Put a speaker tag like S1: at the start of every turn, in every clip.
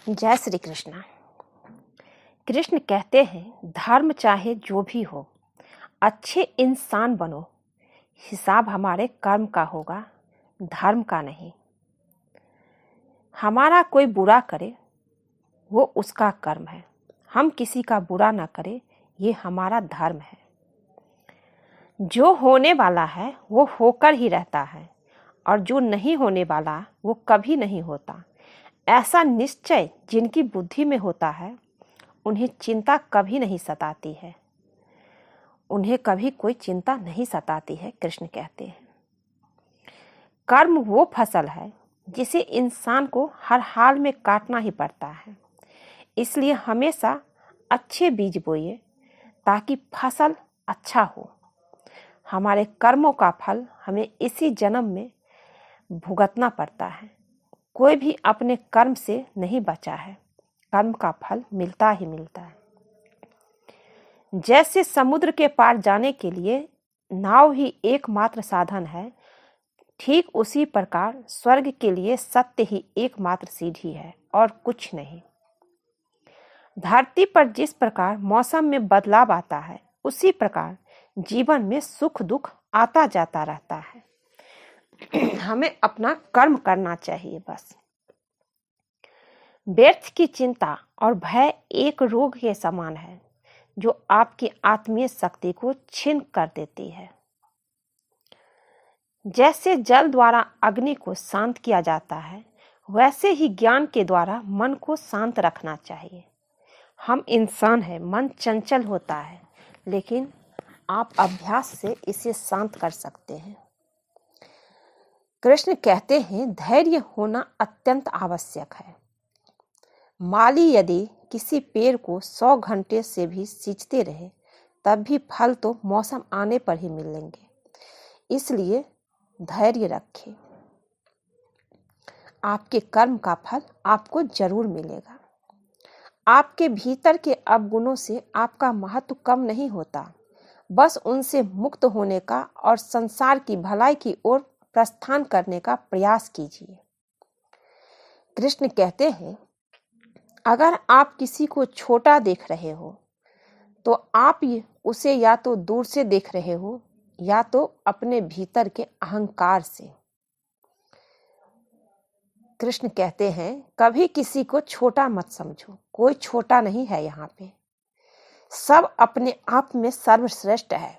S1: जय श्री कृष्णा। कृष्ण कहते हैं धर्म चाहे जो भी हो, अच्छे इंसान बनो, हिसाब हमारे कर्म का होगा, धर्म का नहीं। हमारा कोई बुरा करे वो उसका कर्म है, हम किसी का बुरा ना करें ये हमारा धर्म है। जो होने वाला है वो होकर ही रहता है और जो नहीं होने वाला वो कभी नहीं होता। ऐसा निश्चय जिनकी बुद्धि में होता है उन्हें चिंता कभी नहीं सताती है, उन्हें कभी कोई चिंता नहीं सताती है। कृष्ण कहते हैं कर्म वो फसल है जिसे इंसान को हर हाल में काटना ही पड़ता है, इसलिए हमेशा अच्छे बीज बोइए ताकि फसल अच्छा हो। हमारे कर्मों का फल हमें इसी जन्म में भुगतना पड़ता है। कोई भी अपने कर्म से नहीं बचा है, कर्म का फल मिलता ही मिलता है। जैसे समुद्र के पार जाने के लिए नाव ही एकमात्र साधन है, ठीक उसी प्रकार स्वर्ग के लिए सत्य ही एकमात्र सीढ़ी है और कुछ नहीं। धरती पर जिस प्रकार मौसम में बदलाव आता है उसी प्रकार जीवन में सुख दुख आता जाता रहता है। हमें अपना कर्म करना चाहिए बस। व्यर्थ की चिंता और भय एक रोग के समान है जो आपकी आत्मीय शक्ति को छीन कर देती है। जैसे जल द्वारा अग्नि को शांत किया जाता है, वैसे ही ज्ञान के द्वारा मन को शांत रखना चाहिए। हम इंसान हैं, मन चंचल होता है, लेकिन आप अभ्यास से इसे शांत कर सकते हैं। कृष्ण कहते हैं धैर्य होना अत्यंत आवश्यक है। माली यदि किसी पेड़ को 100 घंटे से भी सींचते रहे तब भी फल तो मौसम आने पर ही मिलेंगे, इसलिए धैर्य रखें। आपके कर्म का फल आपको जरूर मिलेगा। आपके भीतर के अवगुणों से आपका महत्व कम नहीं होता, बस उनसे मुक्त होने का और संसार की भलाई की ओर प्रस्थान करने का प्रयास कीजिए। कृष्ण कहते हैं अगर आप किसी को छोटा देख रहे हो तो आप उसे या तो दूर से देख रहे हो या तो अपने भीतर के अहंकार से। कृष्ण कहते हैं कभी किसी को छोटा मत समझो, कोई छोटा नहीं है। यहाँ पे सब अपने आप में सर्वश्रेष्ठ है,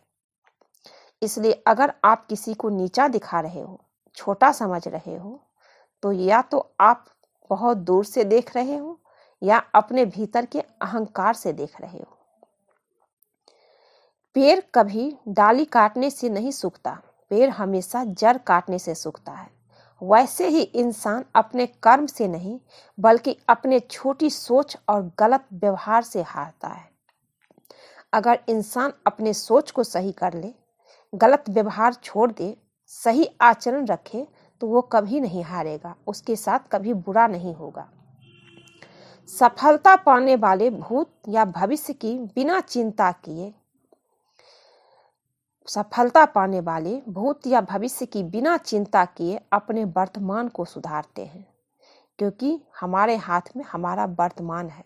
S1: इसलिए अगर आप किसी को नीचा दिखा रहे हो, छोटा समझ रहे हो, तो या तो आप बहुत दूर से देख रहे हो या अपने भीतर के अहंकार से देख रहे हो। पेड़ कभी डाली काटने से नहीं सूखता, पेड़ हमेशा जड़ काटने से सूखता है। वैसे ही इंसान अपने कर्म से नहीं बल्कि अपने छोटी सोच और गलत व्यवहार से हारता है। अगर इंसान अपने सोच को सही कर ले, गलत व्यवहार छोड़ दे, सही आचरण रखे, तो वो कभी नहीं हारेगा, उसके साथ कभी बुरा नहीं होगा। सफलता पाने वाले भूत या भविष्य की बिना चिंता किए अपने वर्तमान को सुधारते हैं, क्योंकि हमारे हाथ में हमारा वर्तमान है।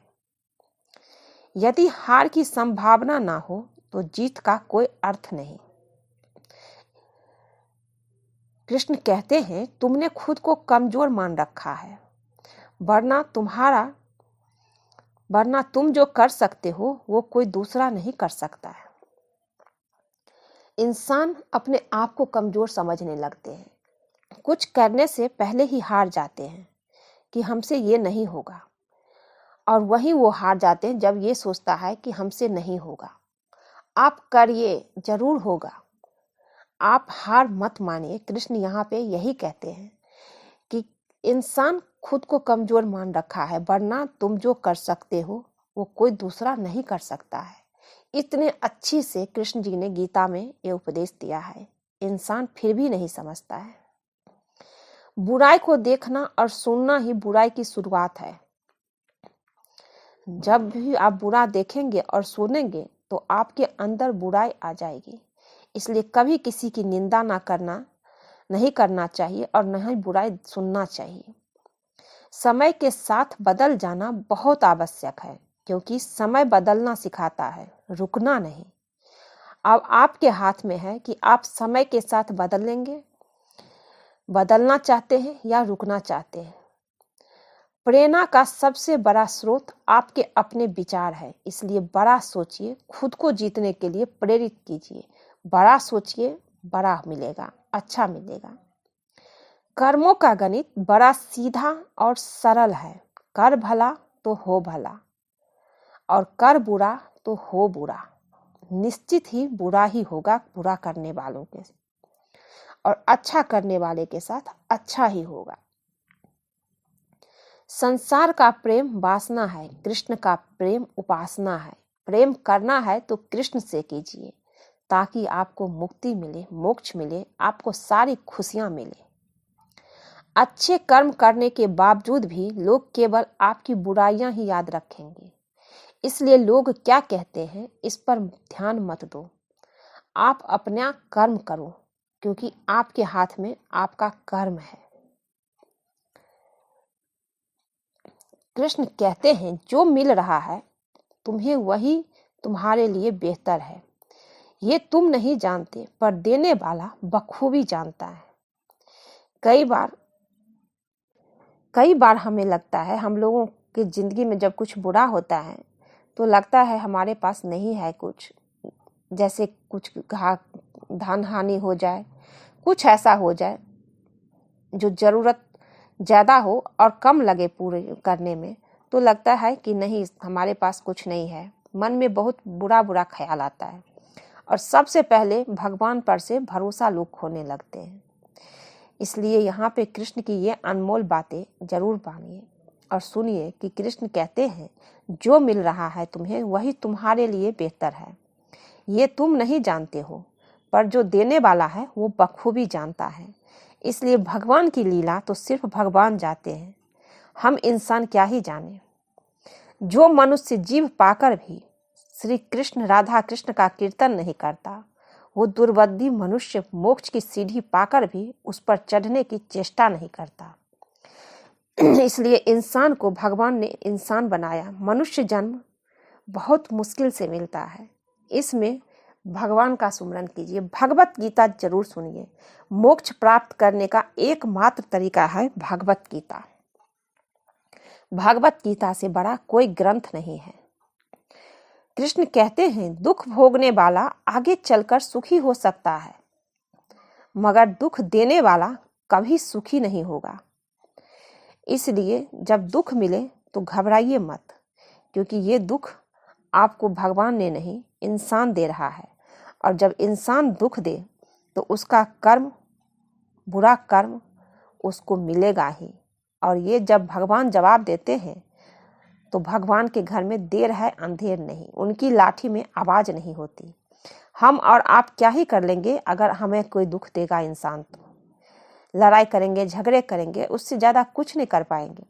S1: यदि हार की संभावना ना हो तो जीत का कोई अर्थ नहीं। कृष्ण कहते हैं तुमने खुद को कमजोर मान रखा है, वरना तुम जो कर सकते हो वो कोई दूसरा नहीं कर सकता है। इंसान अपने आप को कमजोर समझने लगते हैं, कुछ करने से पहले ही हार जाते हैं कि हमसे ये नहीं होगा, और वहीं वो हार जाते हैं जब ये सोचता है कि हमसे नहीं होगा। आप करिए, जरूर होगा। आप हार मत मानिए। कृष्ण यहाँ पे यही कहते हैं कि इंसान खुद को कमजोर मान रखा है, वरना तुम जो कर सकते हो वो कोई दूसरा नहीं कर सकता है। इतने अच्छी से कृष्ण जी ने गीता में ये उपदेश दिया है, इंसान फिर भी नहीं समझता है। बुराई को देखना और सुनना ही बुराई की शुरुआत है। जब भी आप बुरा देखेंगे और सुनेंगे तो आपके अंदर बुराई आ जाएगी, इसलिए कभी किसी की निंदा नहीं करना चाहिए और न ही बुराई सुनना चाहिए। समय के साथ बदल जाना बहुत आवश्यक है, क्योंकि समय बदलना सिखाता है, रुकना नहीं। अब आपके हाथ में है कि आप समय के साथ बदलेंगे, बदलना चाहते हैं या रुकना चाहते हैं। प्रेरणा का सबसे बड़ा स्रोत आपके अपने विचार है, इसलिए बड़ा सोचिए, खुद को जीतने के लिए प्रेरित कीजिए। बड़ा सोचिए, बड़ा मिलेगा, अच्छा मिलेगा। कर्मों का गणित बड़ा सीधा और सरल है। कर भला तो हो भला, और कर बुरा तो हो बुरा। निश्चित ही बुरा ही होगा बुरा करने वालों के, और अच्छा करने वाले के साथ अच्छा ही होगा। संसार का प्रेम वासना है, कृष्ण का प्रेम उपासना है। प्रेम करना है तो कृष्ण से कीजिए, ताकि आपको मुक्ति मिले, मोक्ष मिले, आपको सारी खुशियां मिले। अच्छे कर्म करने के बावजूद भी लोग केवल आपकी बुराइयां ही याद रखेंगे। इसलिए लोग क्या कहते हैं इस पर ध्यान मत दो। आप अपना कर्म करो, क्योंकि आपके हाथ में आपका कर्म है। कृष्ण कहते हैं जो मिल रहा है तुम्हें वही तुम्हारे लिए बेहतर है। ये तुम नहीं जानते, पर देने वाला बखूबी जानता है। कई बार हमें लगता है, हम लोगों की जिंदगी में जब कुछ बुरा होता है तो लगता है हमारे पास नहीं है कुछ, जैसे कुछ धन हानि हो जाए, कुछ ऐसा हो जाए जो जरूरत ज्यादा हो और कम लगे पूरे करने में, तो लगता है कि नहीं, हमारे पास कुछ नहीं है। मन में बहुत बुरा बुरा ख्याल आता है, और सबसे पहले भगवान पर से भरोसा लोग खोने लगते हैं। इसलिए यहाँ पे कृष्ण की ये अनमोल बातें जरूर मानिए और सुनिए कि कृष्ण कहते हैं जो मिल रहा है तुम्हें वही तुम्हारे लिए बेहतर है। ये तुम नहीं जानते हो, पर जो देने वाला है वो बखूबी जानता है। इसलिए भगवान की लीला तो सिर्फ भगवान जानते हैं, हम इंसान क्या ही जाने। जो मनुष्य जीव पाकर भी श्री कृष्ण राधा कृष्ण का कीर्तन नहीं करता, वो दुर्बुद्धि मनुष्य मोक्ष की सीढ़ी पाकर भी उस पर चढ़ने की चेष्टा नहीं करता। इसलिए इंसान को भगवान ने इंसान बनाया। मनुष्य जन्म बहुत मुश्किल से मिलता है, इसमें भगवान का सुमरन कीजिए, भगवत गीता जरूर सुनिए। मोक्ष प्राप्त करने का एकमात्र तरीका है भगवत गीता। भगवत गीता से बड़ा कोई ग्रंथ नहीं है। कृष्ण कहते हैं दुख भोगने वाला आगे चलकर सुखी हो सकता है, मगर दुख देने वाला कभी सुखी नहीं होगा। इसलिए जब दुख मिले तो घबराइए मत, क्योंकि ये दुख आपको भगवान ने नहीं, इंसान दे रहा है। और जब इंसान दुख दे तो उसका कर्म, बुरा कर्म उसको मिलेगा ही। और ये जब भगवान जवाब देते हैं तो भगवान के घर में देर है अंधेर नहीं, उनकी लाठी में आवाज नहीं होती। हम और आप क्या ही कर लेंगे अगर हमें कोई दुख देगा इंसान, तो लड़ाई करेंगे, झगड़े करेंगे, उससे ज्यादा कुछ नहीं कर पाएंगे।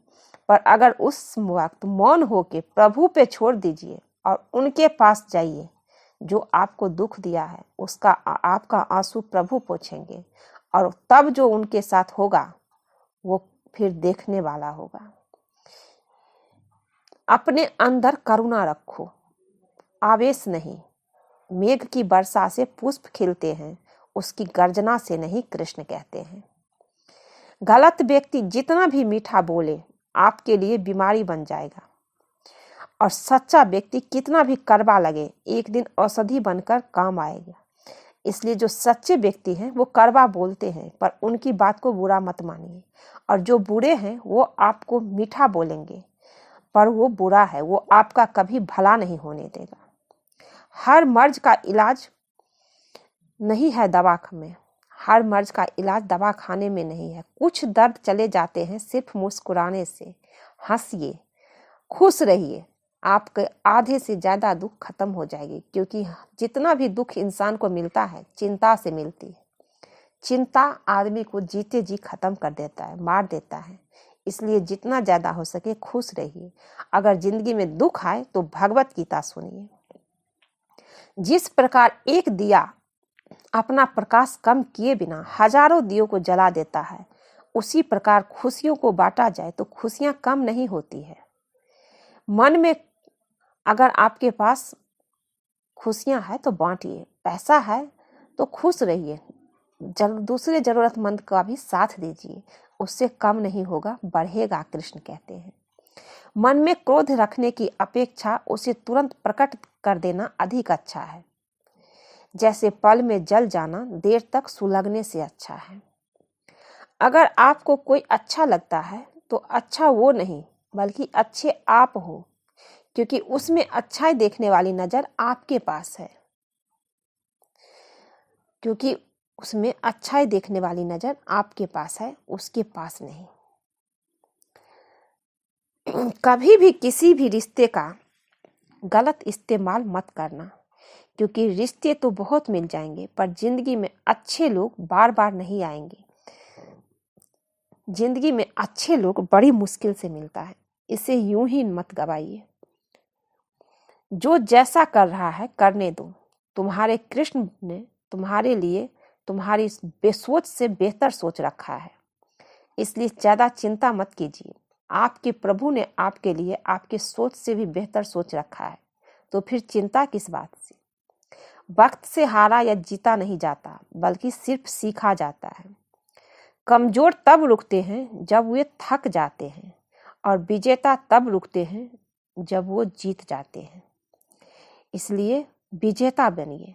S1: पर अगर उस वक्त मौन होके प्रभु पे छोड़ दीजिए और उनके पास जाइए, जो आपको दुख दिया है उसका आपका आंसू प्रभु पोंछेंगे, और तब जो उनके साथ होगा वो फिर देखने वाला होगा। अपने अंदर करुणा रखो, आवेश नहीं। मेघ की वर्षा से पुष्प खिलते हैं, उसकी गर्जना से नहीं, कृष्ण कहते हैं। गलत व्यक्ति जितना भी मीठा बोले आपके लिए बीमारी बन जाएगा, और सच्चा व्यक्ति कितना भी कड़वा लगे एक दिन औषधि बनकर काम आएगा। इसलिए जो सच्चे व्यक्ति हैं वो कड़वा बोलते हैं, पर उनकी बात को बुरा मत मानिए। और जो बुरे हैं वो आपको मीठा बोलेंगे, पर वो बुरा है, वो आपका कभी भला नहीं होने देगा। हर मर्ज का इलाज नहीं है दवा में, हर मर्ज का इलाज दवा खाने में नहीं है। कुछ दर्द चले जाते हैं सिर्फ मुस्कुराने से। हंसिए, खुश रहिए, आपके आधे से ज्यादा दुख खत्म हो जाएगी। क्योंकि जितना भी दुख इंसान को मिलता है चिंता से मिलती है। चिंता आदमी को जीते जी खत्म कर देता है, मार देता है। इसलिए जितना ज्यादा हो सके खुश रहिए। अगर जिंदगी में दुख आए तो भगवत गीता सुनिए। जिस प्रकार एक दिया अपना प्रकाश कम किए बिना हजारों दियों को जला देता है, उसी प्रकार खुशियों को बांटा जाए तो खुशियां कम नहीं होती है। मन में अगर आपके पास खुशियां है तो बांटिए, पैसा है तो खुश रहिए, दूसरे जरूरतमंद का भी साथ दीजिए, उससे कम नहीं होगा, बढ़ेगा, कृष्ण कहते हैं। मन में क्रोध रखने की अपेक्षा उसे तुरंत प्रकट कर देना अधिक अच्छा है। जैसे पल में जल जाना देर तक सुलगने से अच्छा है। अगर आपको कोई अच्छा लगता है तो अच्छा वो नहीं बल्कि अच्छे आप हो, क्योंकि उसमें अच्छाई देखने वाली नजर आपके पास है, क्योंकि उसमें अच्छाई देखने वाली नजर आपके पास है, उसके पास नहीं। कभी भी किसी भी रिश्ते का गलत इस्तेमाल मत करना, क्योंकि रिश्ते तो बहुत मिल जाएंगे पर जिंदगी में अच्छे लोग बार बार नहीं आएंगे। जिंदगी में अच्छे लोग बड़ी मुश्किल से मिलता है, इसे यूं ही मत गवाइए। जो जैसा कर रहा है करने दो। तुम्हारे कृष्ण ने तुम्हारे लिए तुम्हारी बेसोच से बेहतर सोच रखा है, इसलिए ज्यादा चिंता मत कीजिए। आपके प्रभु ने आपके लिए आपके सोच से भी बेहतर सोच रखा है, तो फिर चिंता किस बात से। वक्त से हारा या जीता नहीं जाता, बल्कि सिर्फ सीखा जाता है। कमजोर तब रुकते हैं जब वे थक जाते हैं, और विजेता तब रुकते हैं जब वो जीत जाते हैं। इसलिए विजेता बनिए,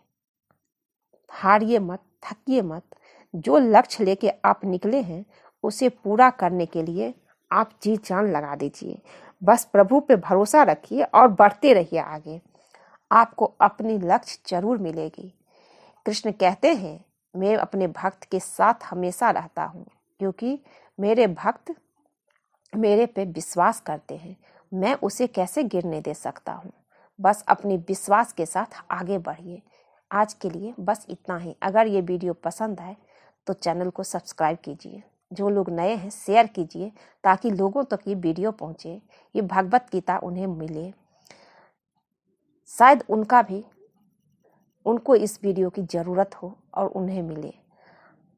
S1: हारिए मत, थकिए मत। जो लक्ष्य लेके आप निकले हैं उसे पूरा करने के लिए आप जी जान लगा दीजिए। बस प्रभु पे भरोसा रखिए और बढ़ते रहिए आगे, आपको अपनी लक्ष्य जरूर मिलेगी। कृष्ण कहते हैं, मैं अपने भक्त के साथ हमेशा रहता हूँ, क्योंकि मेरे भक्त मेरे पे विश्वास करते हैं, मैं उसे कैसे गिरने दे सकता हूँ। बस अपने विश्वास के साथ आगे बढ़िए। आज के लिए बस इतना ही। अगर ये वीडियो पसंद आए तो चैनल को सब्सक्राइब कीजिए, जो लोग नए हैं शेयर कीजिए, ताकि लोगों तक ये वीडियो पहुँचे, ये भगवत गीता उन्हें मिले, शायद उनको इस वीडियो की ज़रूरत हो और उन्हें मिले।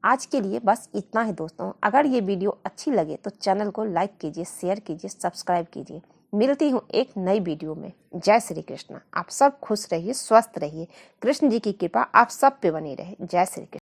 S1: आज के लिए बस इतना ही दोस्तों। अगर ये वीडियो अच्छी लगे तो चैनल को लाइक कीजिए, शेयर कीजिए, सब्सक्राइब कीजिए। मिलती हूँ एक नई वीडियो में। जय श्री कृष्ण। आप सब खुश रहिए, स्वस्थ रहिए। कृष्ण जी की कृपा आप सब पे बनी रहे। जय श्री कृष्ण।